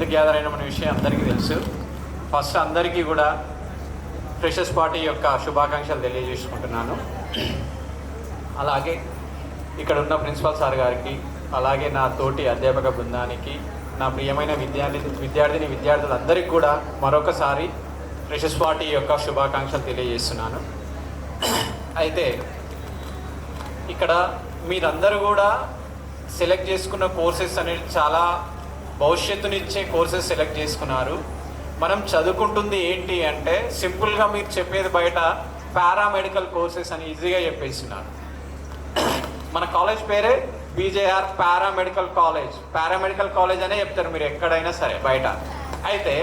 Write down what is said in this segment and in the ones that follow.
ఎందుకు గ్యాదర్ అయినామనే విషయం అందరికీ తెలుసు. ఫస్ట్ అందరికీ కూడా ఫ్రెషర్స్ పార్టీ యొక్క శుభాకాంక్షలు తెలియజేసుకుంటున్నాను. అలాగే ఇక్కడ ఉన్న ప్రిన్సిపల్ సార్ గారికి, అలాగే నా తోటి అధ్యాపక బృందానికి, నా ప్రియమైన విద్యార్థులందరికీ కూడా మరొకసారి ఫ్రెషర్స్ పార్టీ యొక్క శుభాకాంక్షలు తెలియజేస్తున్నాను. అయితే ఇక్కడ మీరందరూ కూడా సెలెక్ట్ చేసుకున్న కోర్సెస్ అనేది చాలా భవిష్యత్తునిచ్చే కోర్సెస్ సెలెక్ట్ చేసుకున్నారు. మనం చదువుకుంటుంది ఏంటి అంటే సింపుల్గా మీరు చెప్పేది బయట పారామెడికల్ కోర్సెస్ అని ఈజీగా చెప్పేస్తున్నారు. మన కాలేజ్ పేరే బీజేఆర్ పారామెడికల్ కాలేజ్ అనే చెప్తారు మీరు ఎక్కడైనా సరే బయట. అయితే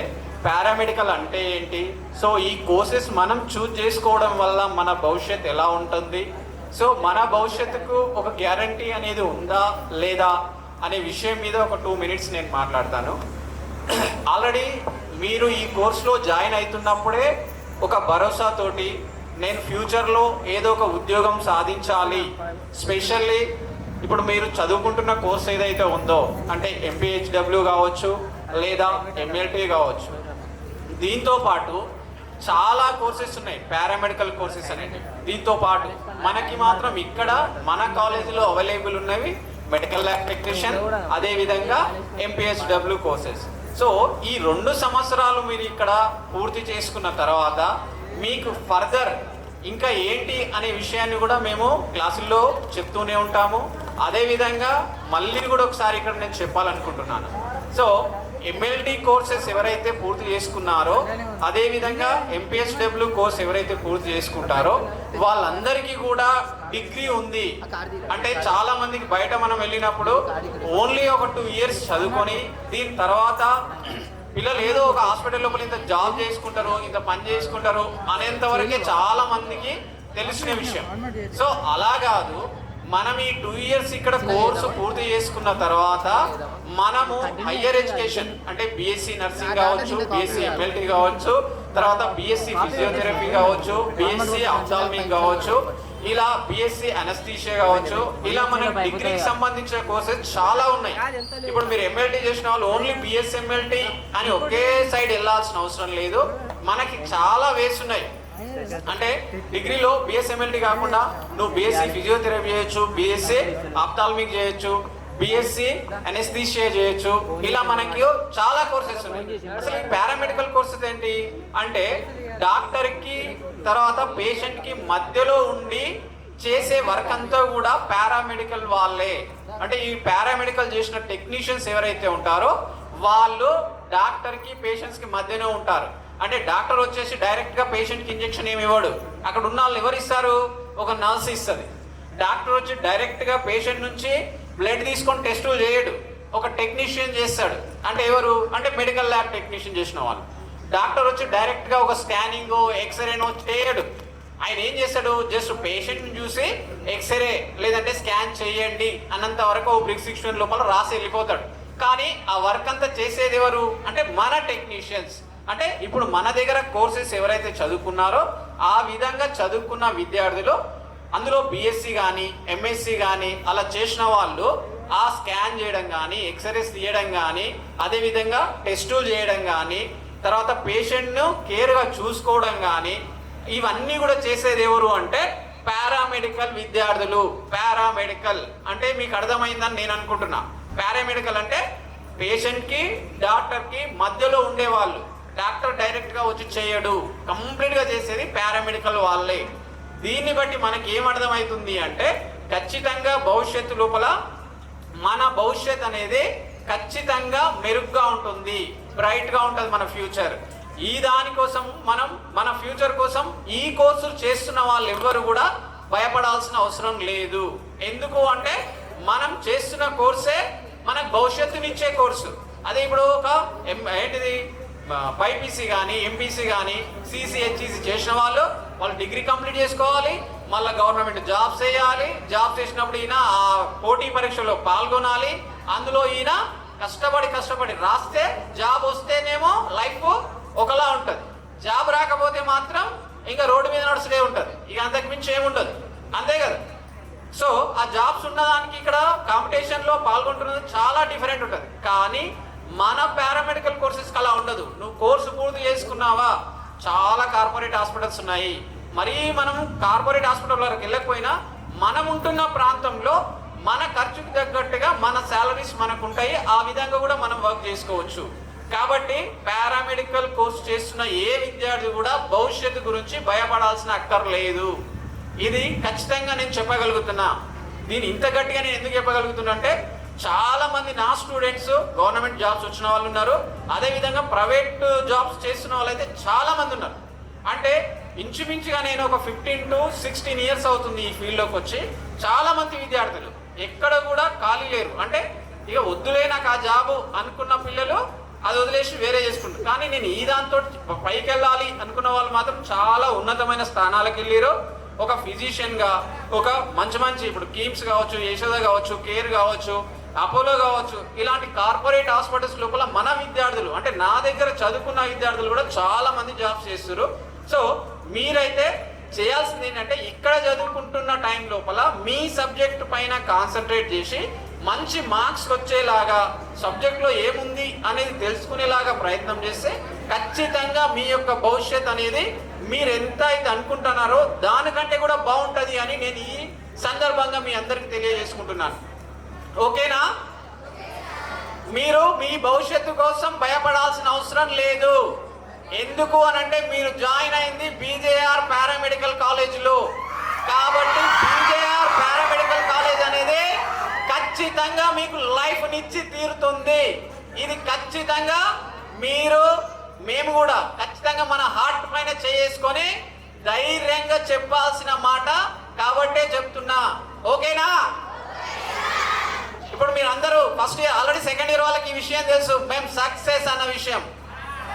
పారామెడికల్ అంటే ఏంటి? సో ఈ కోర్సెస్ మనం చూజ్ చేసుకోవడం వల్ల మన భవిష్యత్తు ఎలా ఉంటుంది, సో మన భవిష్యత్తుకు ఒక గ్యారంటీ అనేది ఉందా లేదా అనే విషయం మీద ఒక 2 minutes నేను మాట్లాడతాను. ఆల్రెడీ మీరు ఈ కోర్సులో జాయిన్ అవుతున్నప్పుడే ఒక భరోసాతోటి నేను ఫ్యూచర్లో ఏదో ఒక ఉద్యోగం సాధించాలి, స్పెషల్లీ ఇప్పుడు మీరు చదువుకుంటున్న కోర్స్ ఏదైతే ఉందో అంటే MPHW కావచ్చు లేదా MLT కావచ్చు, దీంతో పాటు చాలా కోర్సెస్ ఉన్నాయి పారామెడికల్ కోర్సెస్ అనేవి. దీంతో పాటు మనకి మాత్రం ఇక్కడ మన కాలేజీలో అవైలబుల్ ఉన్నవి మెడికల్ ల్యాబ్ టెక్నీషియన్, అదేవిధంగా MPHW కోర్సెస్. సో ఈ 2 సంవత్సరాలు మీరు ఇక్కడ పూర్తి చేసుకున్న తర్వాత మీకు ఫర్దర్ ఇంకా ఏంటి అనే విషయాన్ని కూడా మేము క్లాసుల్లో చెప్తూనే ఉంటాము. అదేవిధంగా మళ్ళీ కూడా ఒకసారి ఇక్కడ నేను చెప్పాలనుకుంటున్నాను. సో MLT కోర్సెస్ ఎవరైతే పూర్తి చేసుకున్నారో, అదేవిధంగా MPHW కోర్స్ ఎవరైతే పూర్తి చేసుకుంటారో వాళ్ళందరికీ కూడా డిగ్రీ ఉంది. అంటే చాలా మందికి బయట మనం వెళ్ళినప్పుడు ఓన్లీ ఒక 2 years చదువుకొని దీని తర్వాత పిల్లలు ఏదో ఒక హాస్పిటల్ లోపల ఇంత జాబ్ చేసుకుంటారు, ఇంత పని చేసుకుంటారు అనేంత వరకే చాలా మందికి తెలిసిన విషయం. సో అలా కాదు, మనం ఈ 2 years ఇక్కడ కోర్సు పూర్తి చేసుకున్న తర్వాత మనము హయ్యర్ ఎడ్యుకేషన్ అంటే BSc నర్సింగ్ కావచ్చు, BSc MLT కావచ్చు, తర్వాత BSc ఫిజియోథెరపీ కావచ్చు, BSc ఆప్థాల్మిక్ కావచ్చు, ఇలా BSc అనస్థీషియా కావచ్చు, ఇలా మన డిగ్రీకి సంబంధించిన కోర్సెస్ చాలా ఉన్నాయి. ఇప్పుడు మీరు MLT చేసిన వాళ్ళు ఓన్లీ BSc MLT అని ఒకే సైడ్ వెళ్ళాల్సిన అవసరం లేదు. మనకి చాలా వేస్ ఉన్నాయి. అంటే డిగ్రీలో BSc MLT కాకుండా నువ్వు BSc ఫిజియోథెరపీ చేయొచ్చు, BSc ఆప్థాల్మిక్ చేయొచ్చు, BSc అనస్థీషియా చేయొచ్చు, ఇలా మనకి చాలా కోర్సెస్ ఉన్నాయి. అసలు ఈ పారామెడికల్ కోర్సెస్ ఏంటి అంటే డాక్టర్కి తర్వాత పేషెంట్కి మధ్యలో ఉండి చేసే వర్క్ అంతా కూడా పారామెడికల్ వాళ్ళే. అంటే ఈ పారామెడికల్ చేసిన టెక్నీషియన్స్ ఎవరైతే ఉంటారో వాళ్ళు డాక్టర్కి పేషెంట్స్కి మధ్యనే ఉంటారు. అంటే డాక్టర్ వచ్చేసి డైరెక్ట్గా పేషెంట్కి ఇంజెక్షన్ ఏమి ఇవ్వడు, అక్కడ ఉన్న వాళ్ళు ఎవరు ఇస్తారు, ఒక నర్స్ ఇస్తుంది. డాక్టర్ వచ్చి డైరెక్ట్గా పేషెంట్ నుంచి బ్లడ్ తీసుకొని టెస్టులు చేయడు, ఒక టెక్నీషియన్ చేస్తాడు. అంటే ఎవరు అంటే మెడికల్ ల్యాబ్ టెక్నీషియన్ చేసిన వాళ్ళు. డాక్టర్ వచ్చి డైరెక్ట్గా ఒక స్కానింగ్ ఎక్స్రేనో చేయడు. ఆయన ఏం చేస్తాడు, జస్ట్ పేషెంట్ని చూసి ఎక్స్రే లేదంటే స్కాన్ చేయండి అన్నంత వరకు ప్రిస్క్రిప్షన్ లోపల రాసి వెళ్ళిపోతాడు. కానీ ఆ వర్క్ అంతా చేసేది ఎవరు అంటే మన టెక్నీషియన్స్. అంటే ఇప్పుడు మన దగ్గర కోర్సెస్ ఎవరైతే చదువుకున్నారో ఆ విధంగా చదువుకున్న విద్యార్థులు, అందులో BSc కానీ MSc కానీ అలా చేసిన వాళ్ళు ఆ స్కాన్ చేయడం కానీ, ఎక్స్రేస్ తీయడం కానీ, అదేవిధంగా టెస్టులు చేయడం కానీ, తర్వాత పేషెంట్ను కేర్గా చూసుకోవడం కానీ, ఇవన్నీ కూడా చేసేది ఎవరు అంటే పారామెడికల్ విద్యార్థులు. పారామెడికల్ అంటే మీకు అర్థమైందని నేను అనుకుంటున్నా. పారామెడికల్ అంటే పేషెంట్కి డాక్టర్కి మధ్యలో ఉండేవాళ్ళు. డాక్టర్ డైరెక్ట్గా వచ్చి చేయడు, కంప్లీట్గా చేసేది పారామెడికల్ వాళ్ళే. దీన్ని బట్టి మనకి ఏం అర్థమవుతుంది అంటే ఖచ్చితంగా భవిష్యత్తు లోపల మన భవిష్యత్ అనేది ఖచ్చితంగా మెరుగ్గా ఉంటుంది, బ్రైట్గా ఉంటుంది మన ఫ్యూచర్. ఈ దానికోసం మన ఫ్యూచర్ కోసం ఈ కోర్సులు చేస్తున్న వాళ్ళు ఎవ్వరు కూడా భయపడాల్సిన అవసరం లేదు. ఎందుకు అంటే మనం చేస్తున్న కోర్సే మనకు భవిష్యత్తునిచ్చే కోర్సు. అదే ఇప్పుడు ఒక ఏంటిది BPC కానీ MPC కానీ CCHEC చేసిన వాళ్ళు డిగ్రీ కంప్లీట్ చేసుకోవాలి, మళ్ళీ గవర్నమెంట్ జాబ్స్ చేయాలి. జాబ్ చేసినప్పుడు ఈయన ఆ పోటీ పరీక్షలో పాల్గొనాలి. అందులో ఈయన కష్టపడి రాస్తే జాబ్ వస్తేనేమో లైఫ్ ఒకలా ఉంటుంది, జాబ్ రాకపోతే మాత్రం ఇంకా రోడ్డు మీద నడుచుడే ఉంటుంది, ఇక అంతకు మించి ఏముండదు. అంతే కదా. సో ఆ జాబ్స్ ఉన్నదానికి ఇక్కడ కాంపిటీషన్లో పాల్గొంటున్నది చాలా డిఫరెంట్ ఉంటుంది. కానీ మన పారామెడికల్ అలా ఉండదు. నువ్వు కోర్సు పూర్తి చేసుకున్నావా, చాలా కార్పొరేట్ హాస్పిటల్స్ ఉన్నాయి. మరీ మనం కార్పొరేట్ హాస్పిటల్ వరకు వెళ్ళకపోయినా మనం ఉంటున్న ప్రాంతంలో మన ఖర్చుకు తగ్గట్టుగా మన శాలరీస్ మనకు ఉంటాయి. ఆ విధంగా కూడా మనం వర్క్ చేసుకోవచ్చు. కాబట్టి పారామెడికల్ కోర్స్ చేస్తున్న ఏ విద్యార్థి కూడా భవిష్యత్తు గురించి భయపడాల్సిన అక్కర్లేదు. ఇది ఖచ్చితంగా నేను చెప్పగలుగుతున్నా. దీన్ని ఇంత గట్టిగా నేను ఎందుకు చెప్పగలుగుతున్నా అంటే, చాలా మంది నా స్టూడెంట్స్ గవర్నమెంట్ జాబ్స్ వచ్చిన వాళ్ళు ఉన్నారు, అదేవిధంగా ప్రైవేట్ జాబ్స్ చేస్తున్న వాళ్ళు అయితే చాలా మంది ఉన్నారు. అంటే ఇంచుమించుగా నేను ఒక 15 to 16 years అవుతుంది ఈ ఫీల్డ్లోకి వచ్చి. చాలా మంది విద్యార్థులు ఎక్కడ కూడా ఖాళీ లేరు. అంటే ఇక వద్దులే నాకు ఆ జాబు అనుకున్న పిల్లలు అది వదిలేసి వేరే చేసుకుంటారు. కానీ నేను ఈ దాంతో పైకి వెళ్ళాలి అనుకున్న వాళ్ళు మాత్రం చాలా ఉన్నతమైన స్థానాలకు వెళ్ళారు. ఒక ఫిజిషియన్గా, ఒక మంచి ఇప్పుడు కిమ్స్ కావచ్చు, యశోద కావచ్చు, కేర్ కావచ్చు, అపోలో కావచ్చు, ఇలాంటి కార్పొరేట్ హాస్పిటల్స్ లోపల మన విద్యార్థులు, అంటే నా దగ్గర చదువుకున్న విద్యార్థులు కూడా చాలా మంది జాబ్స్ చేస్తారు. సో మీరైతే చేయాల్సింది ఏంటంటే, ఇక్కడ చదువుకుంటున్న టైం లోపల మీ సబ్జెక్ట్ పైన కాన్సన్ట్రేట్ చేసి మంచి మార్క్స్ వచ్చేలాగా, సబ్జెక్ట్లో ఏముంది అనేది తెలుసుకునేలాగా ప్రయత్నం చేస్తే ఖచ్చితంగా మీ యొక్క భవిష్యత్ అనేది మీరు ఎంత అయితే అనుకుంటున్నారో దానికంటే కూడా బాగుంటుంది అని నేను ఈ సందర్భంగా మీ అందరికి తెలియజేసుకుంటున్నాను. ఓకేనా? మీరు మీ భవిష్యత్తు కోసం భయపడాల్సిన అవసరం లేదు. ఎందుకు అనంటే, మీరు జాయిన్ అయింది బీజేఆర్ పారామెడికల్ కాలేజీలో. కాబట్టి బీజేఆర్ పారామెడికల్ కాలేజ్ అనేది ఖచ్చితంగా మీకు లైఫ్నిచ్చి తీరుతుంది. ఇది ఖచ్చితంగా మేము కూడా ఖచ్చితంగా మన హార్ట్ పైన చేసుకొని ధైర్యంగా చెప్పాల్సిన మాట కాబట్టే చెప్తున్నా. ఓకేనా? ఇప్పుడు మీరు అందరూ first year, already second year వాళ్ళకి ఈ విషయం తెలుసు, మేము సక్సెస్ అన్న విషయం.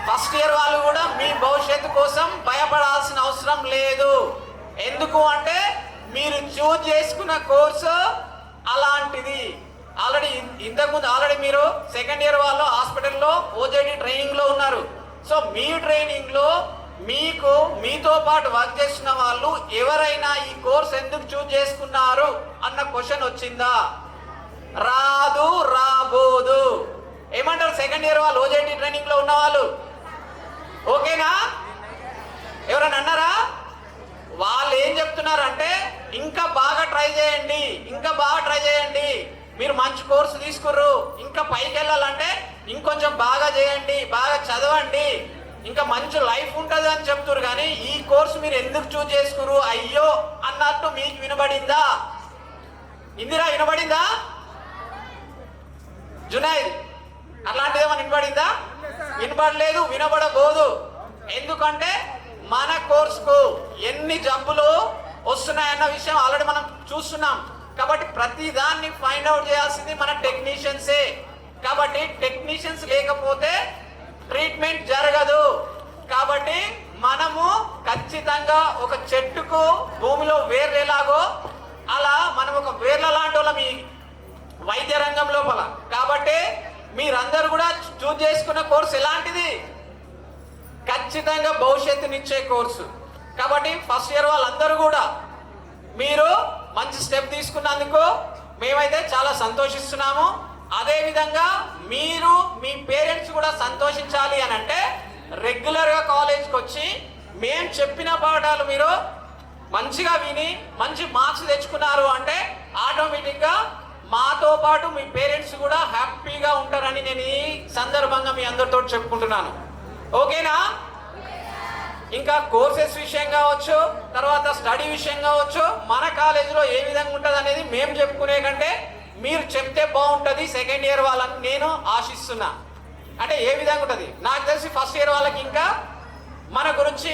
ఫస్ట్ ఇయర్ వాళ్ళు కూడా మీ భవిష్యత్తు కోసం భయపడాల్సిన అవసరం లేదు. ఎందుకు అంటే, మీరు చూజ్ చేసుకున్న కోర్సు అలాంటిది. ఇంతకుముందు మీరు సెకండ్ ఇయర్ వాళ్ళు హాస్పిటల్లో ఓజేడి ట్రైనింగ్లో ఉన్నారు. సో మీ ట్రైనింగ్లో మీతో పాటు వర్క్ చేసిన వాళ్ళు ఎవరైనా ఈ కోర్స్ ఎందుకు చూజ్ చేసుకున్నారు అన్న క్వశ్చన్ వచ్చిందా? రాబోదు. ఏమంటారు సెకండ్ ఇయర్ వాళ్ళు ఓజేడి ట్రైనింగ్లో ఉన్న వాళ్ళు? ఓకేనా? ఎవరైనా అన్నారా? వాళ్ళు ఏం చెప్తున్నారంటే, ఇంకా బాగా ట్రై చేయండి, మీరు మంచి కోర్సు తీసుకుర్రు, ఇంకా పైకి వెళ్ళాలంటే ఇంకొంచెం బాగా చేయండి, బాగా చదవండి, ఇంకా మంచి లైఫ్ ఉంటుంది అని చెప్తున్నారు. కానీ ఈ కోర్సు మీరు ఎందుకు చూజ్ చేసుకుర్రు అయ్యో అన్నట్టు మీకు వినబడిందా? ఇందిరా వినబడిందా? జునైద్ అట్లాంటిది ఏమైనా వినబడిందా? వినబడలేదు, వినబడబోదు. ఎందుకంటే మన కోర్సుకు ఎన్ని జబ్బులు వస్తున్నాయన్న విషయం ఆల్రెడీ మనం చూస్తున్నాం. కాబట్టి ప్రతి దాన్ని ఫైండ్ అవుట్ చేయాల్సింది మన టెక్నీషియన్సే. కాబట్టి టెక్నీషియన్స్ లేకపోతే ట్రీట్మెంట్ జరగదు. కాబట్టి మనము ఖచ్చితంగా ఒక చెట్టుకు భూమిలో వేర్లు ఎలాగో అలా మనం ఒక వేర్ల లాంటి వాళ్ళం ఈ వైద్య రంగం లోపల. కాబట్టి మీరందరూ కూడా చూజ్ చేసుకున్న కోర్సు ఎలాంటిది? ఖచ్చితంగా భవిష్యత్తునిచ్చే కోర్సు. కాబట్టి ఫస్ట్ ఇయర్ వాళ్ళందరూ కూడా మీరు మంచి స్టెప్ తీసుకున్నందుకు మేమైతే చాలా సంతోషిస్తున్నాము. అదేవిధంగా మీరు మీ పేరెంట్స్ కూడా సంతోషించాలి అని అంటే, రెగ్యులర్గా కాలేజ్కి వచ్చి మేము చెప్పిన పాఠాలు మీరు మంచిగా విని మంచి మార్క్స్ తెచ్చుకున్నారు అంటే ఆటోమేటిక్గా మాతో పాటు మీ పేరెంట్స్ కూడా హ్యాపీగా ఉంటారని నేను ఈ సందర్భంగా మీ అందరితో చెప్పుకుంటున్నాను. ఓకేనా? ఇంకా కోర్సెస్ విషయం కావచ్చు, తర్వాత స్టడీ విషయం కావచ్చు, మన కాలేజీలో ఏ విధంగా ఉంటుంది అనేది మేము చెప్పుకునే కంటే మీరు చెప్తే బాగుంటుంది సెకండ్ ఇయర్ వాళ్ళని నేను ఆశిస్తున్నా. అంటే ఏ విధంగా ఉంటుంది నాకు తెలిసి ఫస్ట్ ఇయర్ వాళ్ళకి ఇంకా మన గురించి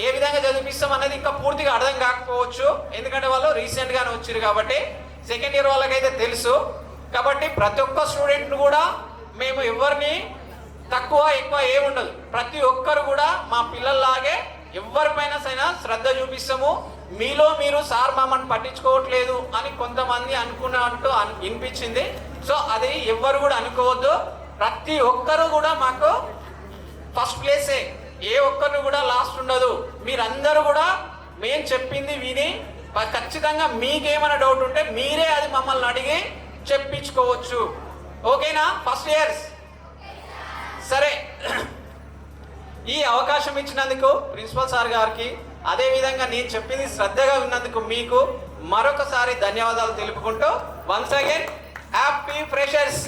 ఏ విధంగా చదివిస్తాం అనేది ఇంకా పూర్తిగా అర్థం కాకపోవచ్చు. ఎందుకంటే వాళ్ళు రీసెంట్గానే వచ్చారు కాబట్టి. సెకండ్ ఇయర్ వాళ్ళకైతే తెలుసు. కాబట్టి ప్రతి ఒక్క స్టూడెంట్ను కూడా మేము ఎవరిని తక్కువ ఎక్కువ ఏముండదు, ప్రతి ఒక్కరు కూడా మా పిల్లల్లాగే ఎవరిపైన సైనా శ్రద్ధ చూపిస్తాము. మీలో మీరు సార్ మమ్మల్ని పట్టించుకోవట్లేదు అని కొంతమంది అనుకున్నట్టు వినిపించింది. సో అది ఎవ్వరు కూడా అనుకోవద్దు. ప్రతి ఒక్కరు కూడా మాకు ఫస్ట్ ప్లేసే, ఏ ఒక్కరు కూడా లాస్ట్ ఉండదు. మీరందరూ కూడా మేము చెప్పింది విని ఖచ్చితంగా మీకేమైనా డౌట్ ఉంటే మీరే అది మమ్మల్ని అడిగి చెప్పించుకోవచ్చు. ఓకేనా? ఫస్ట్ ఇయర్స్ సరే. ఈ అవకాశం ఇచ్చినందుకు ప్రిన్సిపల్ సార్ గారికి, అదేవిధంగా నేను చెప్పింది శ్రద్ధగా విన్నందుకు మీకు మరొకసారి ధన్యవాదాలు తెలుపుకుంటూ వన్స్ అగైన్ హ్యాపీ ఫ్రెషర్స్.